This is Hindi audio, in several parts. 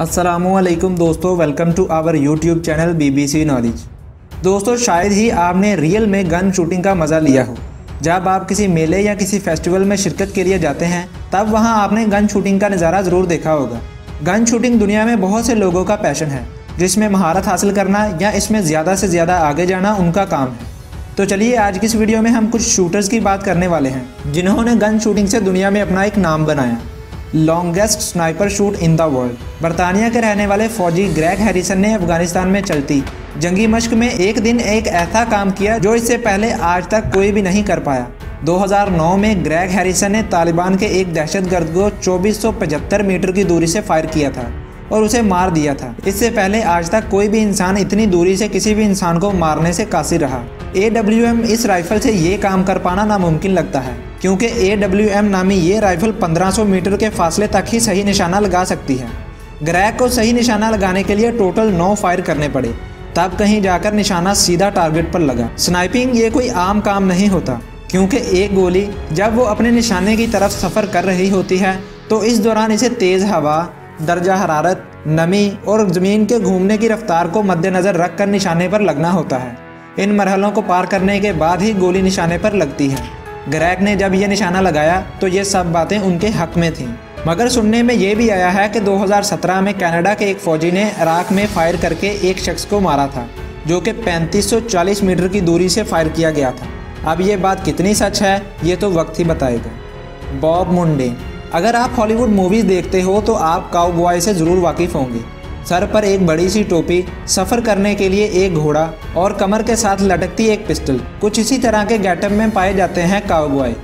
अस्सलामुअलैकुम दोस्तों, welcome to our YouTube channel BBC knowledge. दोस्तों, शायद ही आपने रियल में गन शूटिंग का मज़ा लिया हो। जब आप किसी मेले या किसी फेस्टिवल में शिरकत के लिए जाते हैं तब वहां आपने गन शूटिंग का नज़ारा ज़रूर देखा होगा। गन शूटिंग दुनिया में बहुत से लोगों का पैशन है, जिसमें महारत हासिल करना या इसमें ज़्यादा से ज़्यादा आगे जाना उनका काम है। तो चलिए आज की इस वीडियो में हम कुछ शूटर्स की बात करने वाले हैं जिन्होंने गन शूटिंग से दुनिया में अपना एक नाम बनाया। Longest sniper shoot in the world. बरतानिया के रहने वाले फौजी ग्रेग हैरिसन ने अफगानिस्तान में चलती जंगी मश्क में एक दिन एक ऐसा काम किया जो इससे पहले आज तक कोई भी नहीं कर पाया। 2009 में ग्रेग हैरिसन ने तालिबान के एक दहशतगर्द को 2475 मीटर की दूरी से फायर किया था और उसे मार दिया था। इससे पहले आज तक कोई भी इंसान इतनी दूरी से किसी भी इंसान को मारने से कासिर रहा। AWM इस राइफल से ये काम कर पाना नामुमकिन लगता है, क्योंकि AWM नामी ये राइफल 1500 मीटर के फासले तक ही सही निशाना लगा सकती है। ग्रेग को सही निशाना लगाने के लिए टोटल 9 फायर करने पड़े, तब कहीं जाकर निशाना सीधा टारगेट पर लगा। स्नाइपिंग ये कोई आम काम नहीं होता, क्योंकि एक गोली जब वो अपने निशाने की तरफ सफ़र कर रही होती है तो इस दौरान इसे तेज़ हवा, दर्जा हरारत, नमी और ज़मीन के घूमने की रफ्तार को मद्देनज़र रख कर निशाने पर लगना होता है। इन मरहलों को पार करने के बाद ही गोली निशाने पर लगती है। ग्रेग ने जब ये निशाना लगाया तो ये सब बातें उनके हक में थीं, मगर सुनने में ये भी आया है कि 2017 में कनाडा के एक फ़ौजी ने इराक में फायर करके एक शख्स को मारा था, जो कि 3540 मीटर की दूरी से फायर किया गया था। अब ये बात कितनी सच है ये तो वक्त ही बताएगा। Bob mundane. अगर आप हॉलीवुड मूवीज़ देखते हो तो आप काउबॉय से ज़रूर वाकिफ़ होंगे। सर पर एक बड़ी सी टोपी, सफ़र करने के लिए एक घोड़ा और कमर के साथ लटकती एक पिस्टल, कुछ इसी तरह के गेटअप में पाए जाते हैं काउबॉय।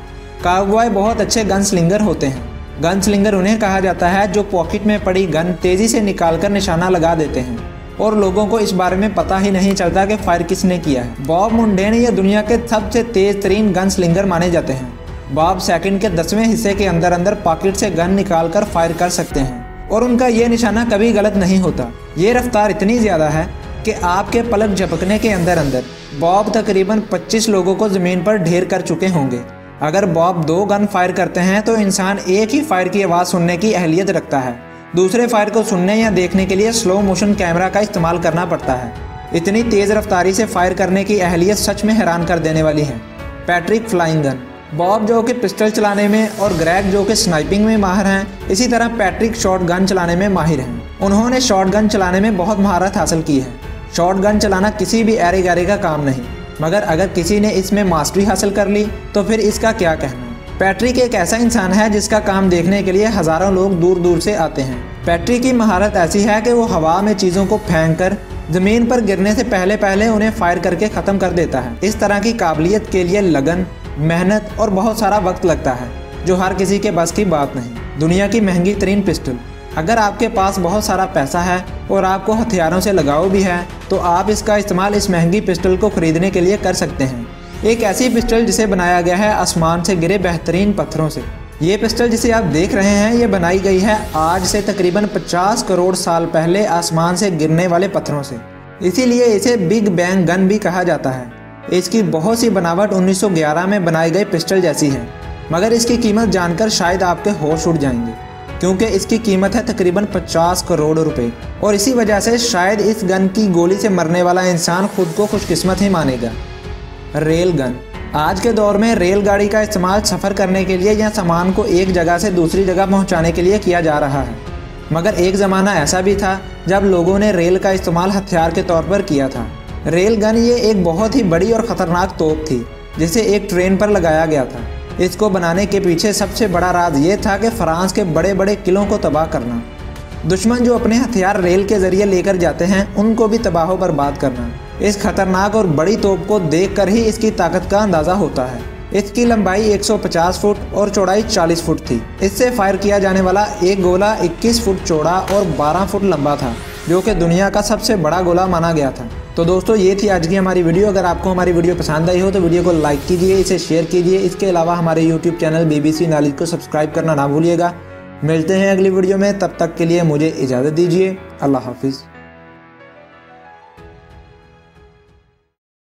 काउबॉय बहुत अच्छे गन स्लिंगर होते हैं। गन स्लिंगर उन्हें कहा जाता है जो पॉकेट में पड़ी गन तेज़ी से निकालकर निशाना लगा देते हैं और लोगों को इस बारे में पता ही नहीं चलता कि फायर किसने किया है। बॉब मुंडेन ये दुनिया के सबसे तेज़ तरीन गन स्लिंगर माने जाते हैं। बॉब सेकंड के 10वें हिस्से के अंदर पॉकेट से गन निकाल कर फायर कर सकते हैं और उनका ये निशाना कभी गलत नहीं होता। ये रफ्तार इतनी ज़्यादा है कि आपके पलक झपकने के अंदर बॉब तकरीबन 25 लोगों को ज़मीन पर ढेर कर चुके होंगे। अगर बॉब 2 गन फायर करते हैं तो इंसान एक ही फायर की आवाज़ सुनने की अहलियत रखता है। दूसरे फायर को सुनने या देखने के लिए स्लो मोशन कैमरा का इस्तेमाल करना पड़ता है। इतनी तेज़ रफ्तारी से फायर करने की अहलियत सच में हैरान कर देने वाली है। Patrick flying gun. बॉब जो कि पिस्टल चलाने में और ग्रेग जो कि स्नाइपिंग में माहिर हैं, इसी तरह पैट्रिक शॉट गन चलाने में माहिर हैं। उन्होंने शॉट गन चलाने में बहुत महारत हासिल की है। शॉट गन चलाना किसी भी एरे गैरे का काम नहीं, मगर अगर किसी ने इसमें मास्टरी हासिल कर ली तो फिर इसका क्या कहना। पैट्रिक एक ऐसा इंसान है जिसका काम देखने के लिए हज़ारों लोग दूर दूर से आते हैं। पैट्रिक की महारत ऐसी है कि वो हवा में चीज़ों को फेंक कर ज़मीन पर गिरने से पहले उन्हें फायर करके ख़त्म कर देता है। इस तरह की काबिलियत के लिए लगन, मेहनत और बहुत सारा वक्त लगता है, जो हर किसी के बस की बात नहीं। दुनिया की महंगी तरीन पिस्टल। अगर आपके पास बहुत सारा पैसा है और आपको हथियारों से लगाव भी है तो आप इसका इस्तेमाल इस महंगी पिस्टल को ख़रीदने के लिए कर सकते हैं। एक ऐसी पिस्टल जिसे बनाया गया है आसमान से गिरे बेहतरीन पत्थरों से। ये पिस्टल जिसे आप देख रहे हैं ये बनाई गई है आज से तकरीबन 50 करोड़ साल पहले आसमान से गिरने वाले पत्थरों से, इसीलिए इसे बिग बैंग गन भी कहा जाता है। इसकी बहुत सी बनावट 1911 में बनाई गई पिस्टल जैसी है, मगर इसकी कीमत जानकर शायद आपके होश उड़ जाएंगे, क्योंकि इसकी कीमत है तकरीबन 50 करोड़ रुपए। और इसी वजह से शायद इस गन की गोली से मरने वाला इंसान खुद को खुशकिस्मत ही मानेगा। Rail gun. आज के दौर में रेलगाड़ी का इस्तेमाल सफ़र करने के लिए या सामान को एक जगह से दूसरी जगह पहुँचाने के लिए किया जा रहा है, मगर एक ज़माना ऐसा भी था जब लोगों ने रेल का इस्तेमाल हथियार के तौर पर किया था। रेल गन ये एक बहुत ही बड़ी और ख़तरनाक तोप थी जिसे एक ट्रेन पर लगाया गया था। इसको बनाने के पीछे सबसे बड़ा राज ये था कि फ्रांस के बड़े बड़े किलों को तबाह करना, दुश्मन जो अपने हथियार रेल के ज़रिए लेकर जाते हैं उनको भी तबाह बर्बाद करना। इस खतरनाक और बड़ी तोप को देखकर ही इसकी ताकत का अंदाज़ा होता है। इसकी लंबाई 150 फुट और चौड़ाई 40 फुट थी। इससे फायर किया जाने वाला एक गोला 21 फुट चौड़ा और 12 फुट लंबा था, जो कि दुनिया का सबसे बड़ा गोला माना गया था। तो दोस्तों ये थी आज की हमारी वीडियो। अगर आपको हमारी वीडियो पसंद आई हो तो वीडियो को लाइक कीजिए, इसे शेयर कीजिए। इसके अलावा हमारे यूट्यूब चैनल BBC नॉलेज को सब्सक्राइब करना ना भूलिएगा। मिलते हैं अगली वीडियो में, तब तक के लिए मुझे इजाज़त दीजिए। अल्लाह हाफिज़।